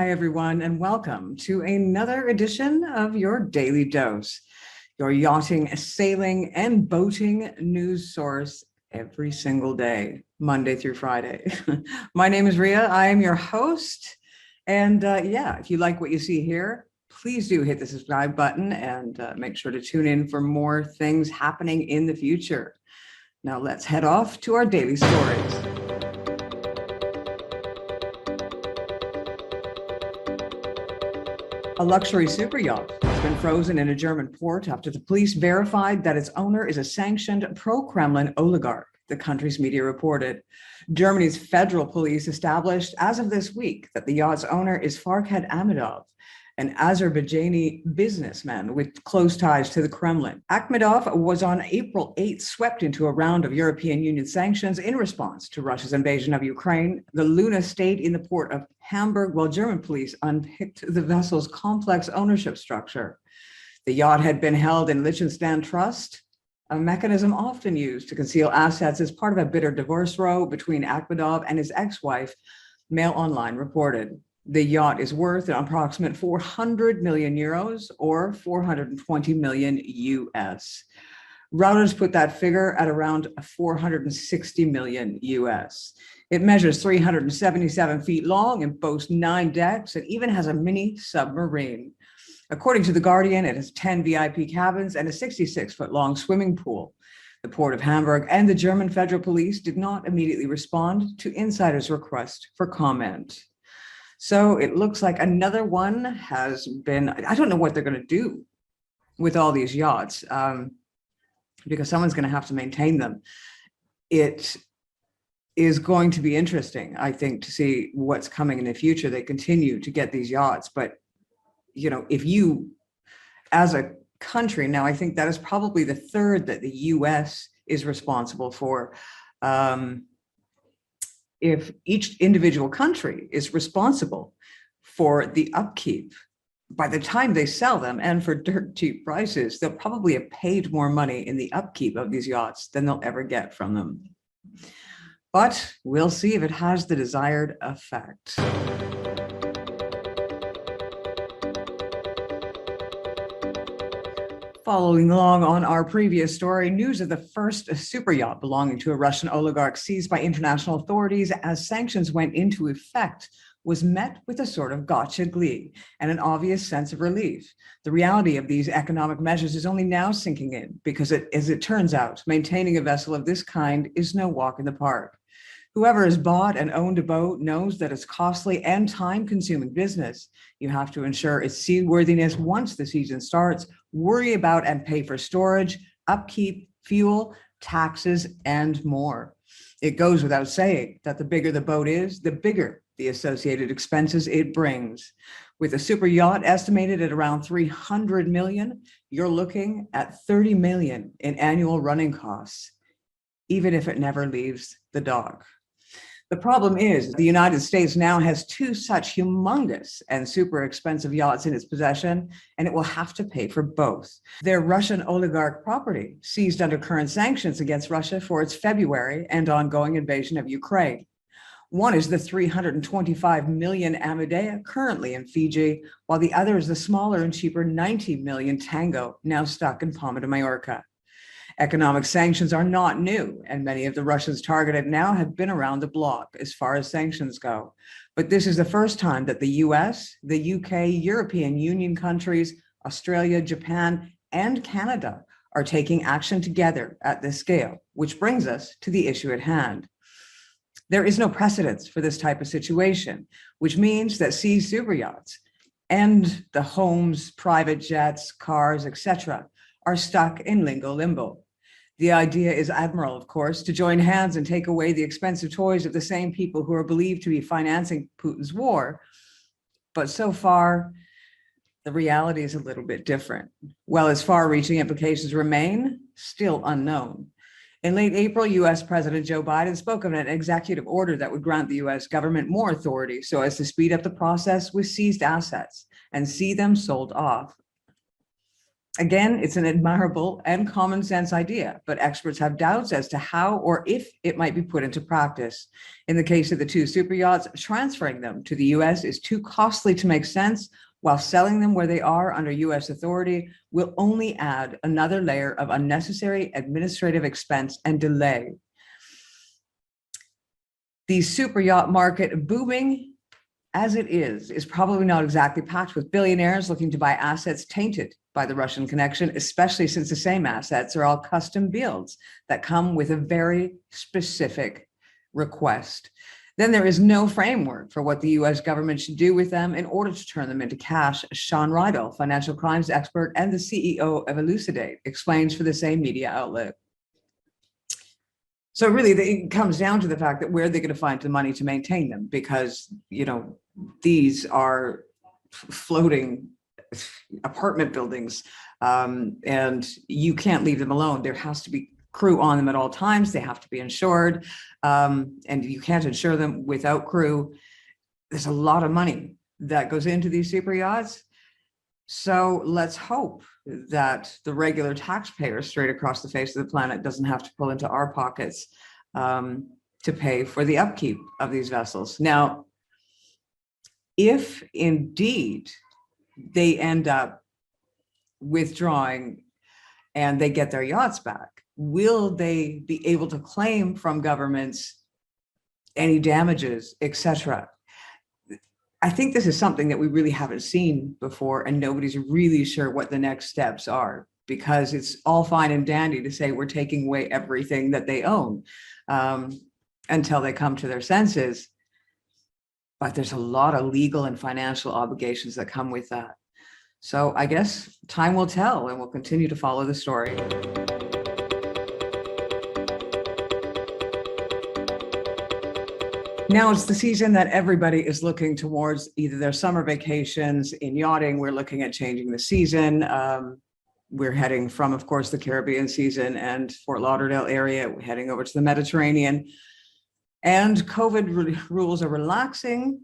Hi, everyone, and welcome to another edition of your Daily Dose, your yachting, sailing, and boating news source every single day, Monday through Friday. My name is Ria. I am your host. And if you like what you see here, please do hit the subscribe button and make sure to tune in for more things happening in the future. Now let's head off to our daily stories. A luxury super yacht has been frozen in a German port after the police verified that its owner is a sanctioned pro-Kremlin oligarch, the country's media reported. Germany's federal police established as of this week that the yacht's owner is Farkhad Ahmedov, an Azerbaijani businessman with close ties to the Kremlin. Akhmedov was on April 8th swept into a round of European Union sanctions in response to Russia's invasion of Ukraine. The Luna stayed in the port of Hamburg while German police unpicked the vessel's complex ownership structure. The yacht had been held in Liechtenstein Trust, a mechanism often used to conceal assets as part of a bitter divorce row between Akhmedov and his ex-wife, Mail Online reported. The yacht is worth an approximate 400 million euros or 420 million US. Reuters put that figure at around 460 million US. It measures 377 feet long and boasts 9 decks and even has a mini submarine. According to The Guardian, it has 10 VIP cabins and a 66-foot long swimming pool. The Port of Hamburg and the German Federal Police did not immediately respond to insiders' request for comment. So it looks like another one has been, I don't know what they're going to do with all these yachts, because someone's going to have to maintain them. It is going to be interesting, I think, to see what's coming in the future. They continue to get these yachts, but, you know, if you, as a country, now I think that is probably the third that the US is responsible for. If each individual country is responsible for the upkeep, by the time they sell them and for dirt cheap prices, they'll probably have paid more money in the upkeep of these yachts than they'll ever get from them. But we'll see if it has the desired effect. Following along on our previous story, news of the first super yacht belonging to a Russian oligarch seized by international authorities as sanctions went into effect was met with a sort of gotcha glee and an obvious sense of relief. The reality of these economic measures is only now sinking in because, as it turns out, maintaining a vessel of this kind is no walk in the park. Whoever has bought and owned a boat knows that it's costly and time-consuming business. You have to ensure its seaworthiness once the season starts, worry about and pay for storage, upkeep, fuel, taxes, and more. It goes without saying that the bigger the boat is, the bigger the associated expenses it brings. With a super yacht estimated at around 300 million, you're looking at 30 million in annual running costs, even if it never leaves the dock. The problem is the United States now has 2 such humongous and super expensive yachts in its possession, and it will have to pay for both. They're Russian oligarch property, seized under current sanctions against Russia for its February and ongoing invasion of Ukraine. One is the 325 million Amedea, currently in Fiji, while the other is the smaller and cheaper 90 million Tango, now stuck in Palma de Mallorca. Economic sanctions are not new, and many of the Russians targeted now have been around the block as far as sanctions go. But this is the first time that the US, the UK, European Union countries, Australia, Japan, and Canada are taking action together at this scale, which brings us to the issue at hand. There is no precedence for this type of situation, which means that seized super yachts and the homes, private jets, cars, etc., are stuck in limbo. The idea is admirable, of course, to join hands and take away the expensive toys of the same people who are believed to be financing Putin's war. But so far, the reality is a little bit different. While its far-reaching implications remain still unknown. In late April, US President Joe Biden spoke of an executive order that would grant the US government more authority so as to speed up the process with seized assets and see them sold off. Again, it's an admirable and common sense idea, but experts have doubts as to how or if it might be put into practice. In the case of the two super yachts, transferring them to the US is too costly to make sense, while selling them where they are under US authority will only add another layer of unnecessary administrative expense and delay. The super yacht market, booming as it is probably not exactly packed with billionaires looking to buy assets tainted by the Russian connection, especially since the same assets are all custom builds that come with a very specific request. Then there is no framework for what the US government should do with them in order to turn them into cash. Sean Rydell, financial crimes expert and the CEO of Elucidate, explains for the same media outlet. So really, it comes down to the fact that where are they going to find the money to maintain them? Because, these are floating apartment buildings, and you can't leave them alone. There has to be crew on them at all times. They have to be insured, and you can't insure them without crew. There's a lot of money that goes into these super yachts. So let's hope that the regular taxpayer straight across the face of the planet doesn't have to pull into our pockets to pay for the upkeep of these vessels. Now, if indeed they end up withdrawing and they get their yachts back, will they be able to claim from governments any damages, etc.? I think this is something that we really haven't seen before, and nobody's really sure what the next steps are, because it's all fine and dandy to say we're taking away everything that they own until they come to their senses. But there's a lot of legal and financial obligations that come with that. So I guess time will tell, and we'll continue to follow the story. Now it's the season that everybody is looking towards, either their summer vacations. In yachting, we're looking at changing the season. We're heading from, of course, the Caribbean season and Fort Lauderdale area. We're heading over to the Mediterranean. And COVID rules are relaxing,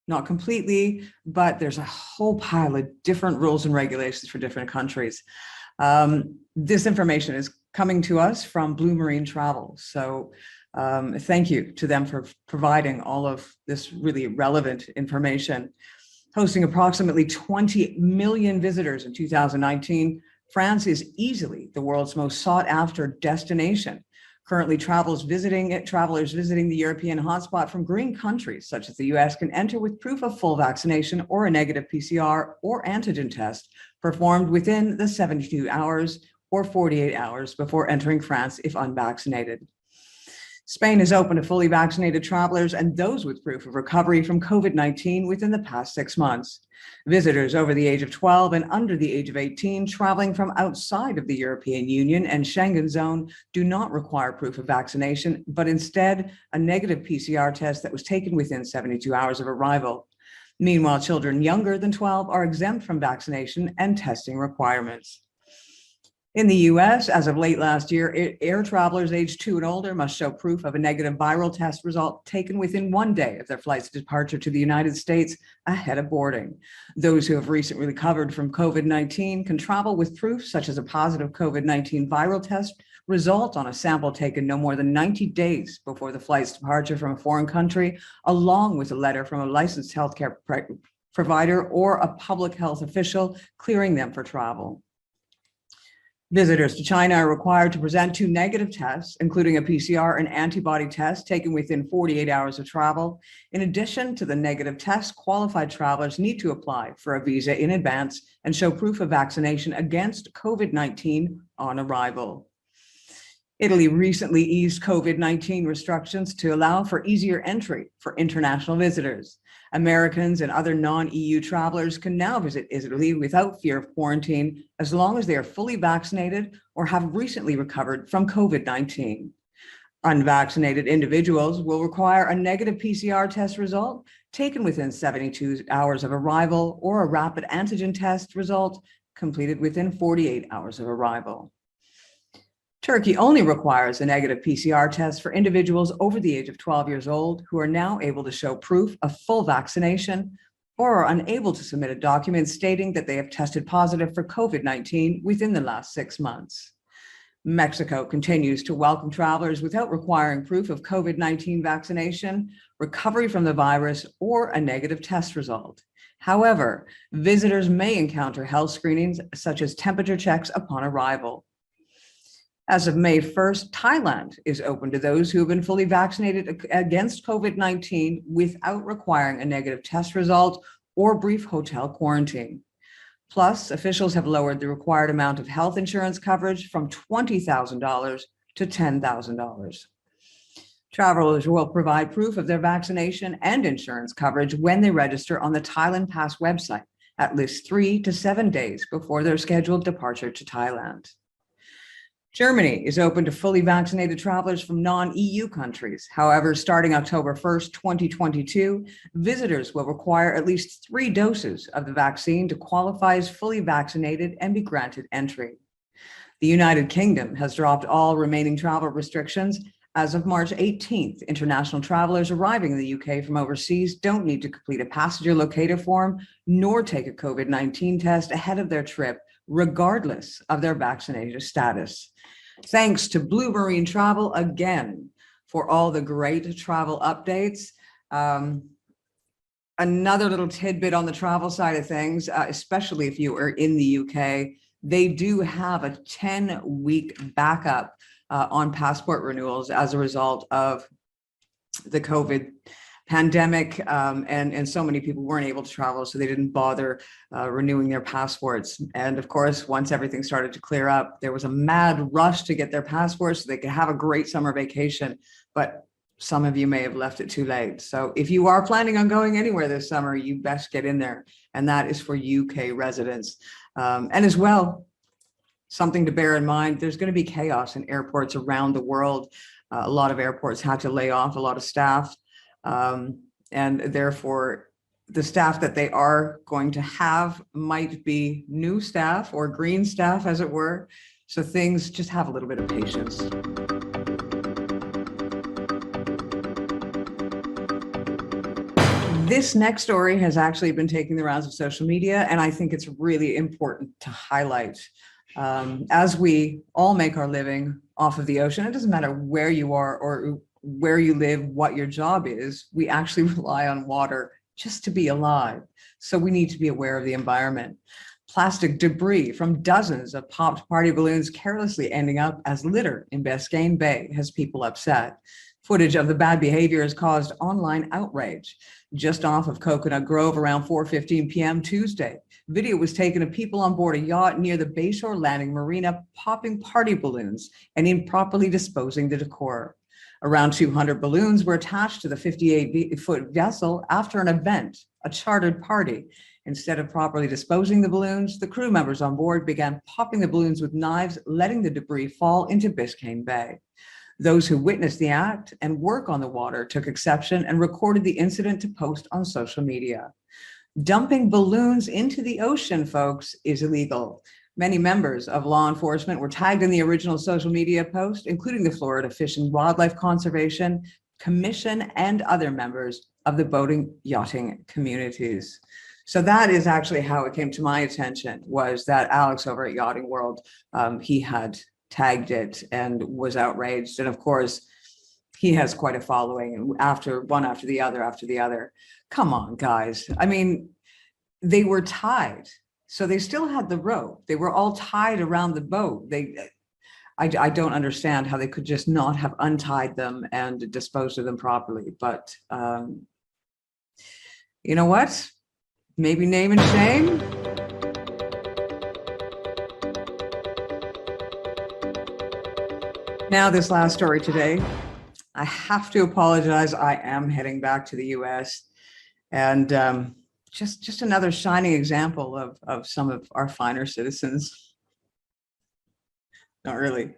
not completely, but there's a whole pile of different rules and regulations for different countries. This information is coming to us from Blue Marine Travel. So thank you to them for providing all of this really relevant information. Hosting approximately 20 million visitors in 2019, France is easily the world's most sought after destination. Currently, travelers visiting the European hotspot from green countries such as the US can enter with proof of full vaccination or a negative PCR or antigen test performed within the 72 hours or 48 hours before entering France if unvaccinated. Spain is open to fully vaccinated travelers and those with proof of recovery from COVID-19 within the past 6 months. Visitors over the age of 12 and under the age of 18 traveling from outside of the European Union and Schengen zone do not require proof of vaccination, but instead a negative PCR test that was taken within 72 hours of arrival. Meanwhile, children younger than 12 are exempt from vaccination and testing requirements. In the US, as of late last year, air travelers aged 2 and older must show proof of a negative viral test result taken within 1 day of their flight's departure to the United States ahead of boarding. Those who have recently recovered from COVID-19 can travel with proof such as a positive COVID-19 viral test result on a sample taken no more than 90 days before the flight's departure from a foreign country, along with a letter from a licensed healthcare provider or a public health official clearing them for travel. Visitors to China are required to present 2 negative tests, including a PCR and antibody test taken within 48 hours of travel. In addition to the negative test, qualified travelers need to apply for a visa in advance and show proof of vaccination against COVID-19 on arrival. Italy recently eased COVID-19 restrictions to allow for easier entry for international visitors. Americans and other non-EU travelers can now visit Italy without fear of quarantine as long as they are fully vaccinated or have recently recovered from COVID-19. Unvaccinated individuals will require a negative PCR test result taken within 72 hours of arrival or a rapid antigen test result completed within 48 hours of arrival. Turkey only requires a negative PCR test for individuals over the age of 12 years old who are now able to show proof of full vaccination or are unable to submit a document stating that they have tested positive for COVID-19 within the last 6 months. Mexico continues to welcome travelers without requiring proof of COVID-19 vaccination, recovery from the virus, or a negative test result. However, visitors may encounter health screenings such as temperature checks upon arrival. As of May 1st, Thailand is open to those who have been fully vaccinated against COVID-19 without requiring a negative test result or brief hotel quarantine. Plus, officials have lowered the required amount of health insurance coverage from $20,000 to $10,000. Travelers will provide proof of their vaccination and insurance coverage when they register on the Thailand Pass website at least 3 to 7 days before their scheduled departure to Thailand. Germany is open to fully vaccinated travelers from non-EU countries. However, starting October 1st, 2022, visitors will require at least 3 doses of the vaccine to qualify as fully vaccinated and be granted entry. The United Kingdom has dropped all remaining travel restrictions. As of March 18th, international travelers arriving in the UK from overseas don't need to complete a passenger locator form nor take a COVID-19 test ahead of their trip, regardless of their vaccination status. Thanks to Blue Marine Travel again for all the great travel updates. Another little tidbit on the travel side of things, especially if you are in the UK, they do have a 10-week backup on passport renewals as a result of the COVID pandemic, and so many people weren't able to travel, so they didn't bother renewing their passports. And of course, once everything started to clear up, there was a mad rush to get their passports so they could have a great summer vacation. But some of you may have left it too late. So if you are planning on going anywhere this summer, you best get in there. And that is for UK residents. And as well, something to bear in mind, there's going to be chaos in airports around the world. A lot of airports had to lay off a lot of staff. And therefore, the staff that they are going to have might be new staff or green staff, as it were. So things, just have a little bit of patience. This next story has actually been taking the rounds of social media, and I think it's really important to highlight. As we all make our living off of the ocean, it doesn't matter where you are or where you live, what your job is, we actually rely on water just to be alive. So we need to be aware of the environment. Plastic debris from dozens of popped party balloons carelessly ending up as litter in Biscayne Bay has people upset. Footage of the bad behavior has caused online outrage. Just off of Coconut Grove around 4:15 p.m. Tuesday, video was taken of people on board a yacht near the Bayshore Landing Marina popping party balloons and improperly disposing the decor. Around 200 balloons were attached to the 58-foot vessel after an event, a chartered party. Instead of properly disposing the balloons, the crew members on board began popping the balloons with knives, letting the debris fall into Biscayne Bay. Those who witnessed the act and work on the water took exception and recorded the incident to post on social media. Dumping balloons into the ocean, folks, is illegal. Many members of law enforcement were tagged in the original social media post, including the Florida Fish and Wildlife Conservation Commission and other members of the boating yachting communities. So that is actually how it came to my attention, was that Alex over at Yachting World, he had tagged it and was outraged. And of course, he has quite a following, and after the other. Come on, guys. I mean, they were tied. So they still had the rope. They were all tied around the boat. I don't understand how they could just not have untied them and disposed of them properly. But you know what? Maybe name and shame. Now, this last story today, I have to apologize. I am heading back to the US, and just another shining example of some of our finer citizens. Not really.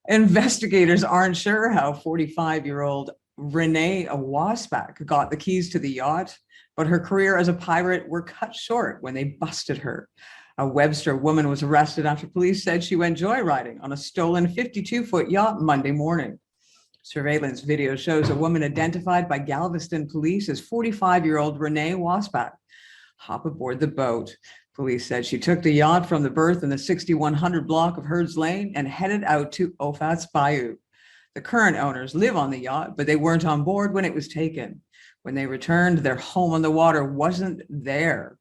Investigators aren't sure how 45-year-old Renee Wasbach got the keys to the yacht, but her career as a pirate were cut short when they busted her. A Webster woman was arrested after police said she went joyriding on a stolen 52-foot yacht Monday morning. Surveillance video shows a woman identified by Galveston police as 45-year-old Renee Wasbach hop aboard the boat. Police said she took the yacht from the berth in the 6100 block of Herds Lane and headed out to Ofat's Bayou. The current owners live on the yacht, but they weren't on board when it was taken. When they returned, their home on the water wasn't there.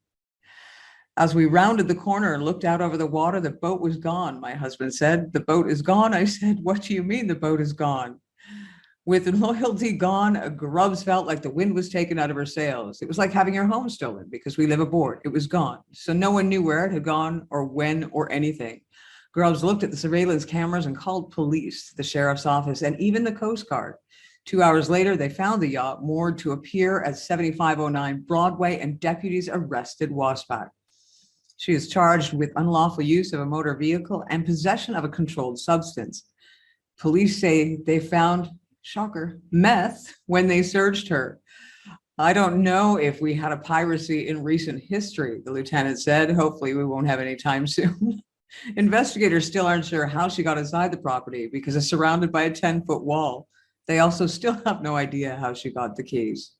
As we rounded the corner and looked out over the water, the boat was gone, my husband said. The boat is gone? I said, what do you mean the boat is gone? With loyalty gone, Grubbs felt like the wind was taken out of her sails. It was like having your home stolen because we live aboard. It was gone. So no one knew where it had gone or when or anything. Grubbs looked at the surveillance cameras and called police, the sheriff's office, and even the Coast Guard. 2 hours later, they found the yacht moored to a pier at 7509 Broadway, and deputies arrested Wasbach. She is charged with unlawful use of a motor vehicle and possession of a controlled substance. Police say they found, shocker, meth when they searched her. I don't know if we had a piracy in recent history, the lieutenant said. Hopefully we won't have any time soon. Investigators still aren't sure how she got inside the property because it's surrounded by a 10-foot wall. They also still have no idea how she got the keys.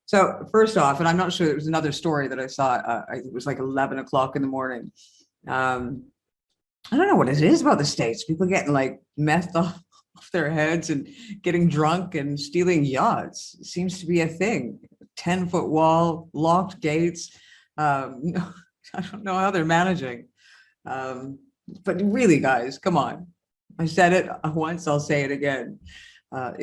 So first off, and I'm not sure, there was another story that I saw, it was like 11 o'clock in the morning. I don't know what it is about the States. People getting like meth off their heads and getting drunk and stealing yachts. It seems to be a thing. 10-foot wall, locked gates. I don't know how they're managing. But really, guys, come on. I said it once, I'll say it again. I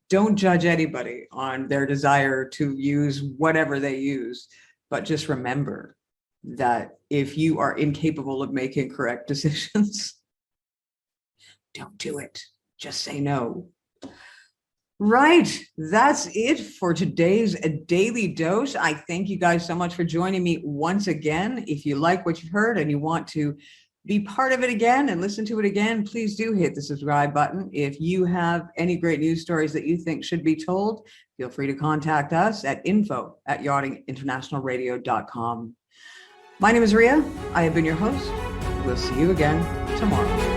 don't judge anybody on their desire to use whatever they use, but just remember that if you are incapable of making correct decisions, don't do it. Just say no. Right. That's it for today's Daily Dose. I thank you guys so much for joining me once again. If you like what you've heard and you want to be part of it again and listen to it again, please do hit the subscribe button. If you have any great news stories that you think should be told, feel free to contact us at info@yachtinginternationalradio.com. My name is Ria. I have been your host. We'll see you again tomorrow.